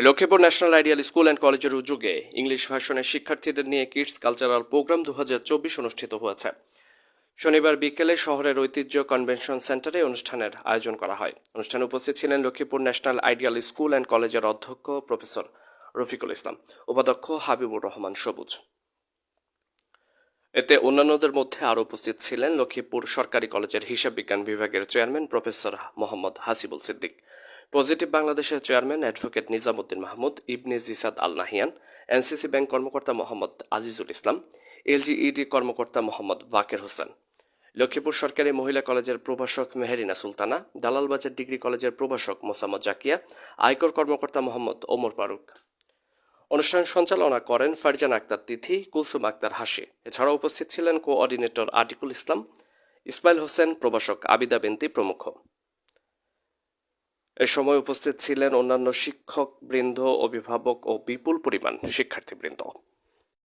Lakshmipur national ideal school and কলেজের উদ্যোগে English ভার্সনের শিক্ষার্থীদের নিয়ে কিডস কালচারাল প্রোগ্রাম 2024 অনুষ্ঠিত হয়েছে। শনিবার বিকেলে শহরের ঐতিহ্য কনভেনশন সেন্টারে অনুষ্ঠানের আয়োজন করা হয়। অনুষ্ঠানে উপস্থিত ছিলেন Lakshmipur national ideal school and কলেজের অধ্যক্ষ প্রফেসর রফিকুল ইসলাম, উপাধ্যক্ষ হাবিবুর রহমান সবুজ। এতে অন্যান্যদের মধ্যে আরও উপস্থিত ছিলেন লক্ষ্মীপুর সরকারি কলেজের হিসাব বিজ্ঞান বিভাগের chairman professor Mohammad Hasibul Siddique, positive বাংলাদেশের চেয়ারম্যান অ্যাডভোকেট নিজামুদ্দিন মাহমুদ, ইবনে জিসাদ আল নাহিয়ান, এনসিসি ব্যাংক কর্মকর্তা মোহাম্মদ আজিজুল ইসলাম, এলজিইডি কর্মকর্তা মোহাম্মদ বাকের হোসেন, লক্ষ্মীপুর সরকারি মহিলা কলেজের প্রভাষক মেহেরিনা সুলতানা, দালালবাজার ডিগ্রি কলেজের প্রভাষক মোসাম্মদ জাকিয়া, আয়কর কর্মকর্তা মোহাম্মদ ওমর ফারুক। অনুষ্ঠান সঞ্চালনা করেন ফারজানা আক্তার তিথি, কুলসুম আক্তার হাসি। এছাড়াও উপস্থিত ছিলেন কোঅর্ডিনেটর আতিকুল ইসলাম, ইসমাইল হোসেন, প্রভাষক আবিদা বিনতি প্রমুখ। এ সময় উপস্থিত ছিলেন অন্যান্য শিক্ষকবৃন্দ, অভিভাবক ও বিপুল পরিমাণ শিক্ষার্থীবৃন্দ।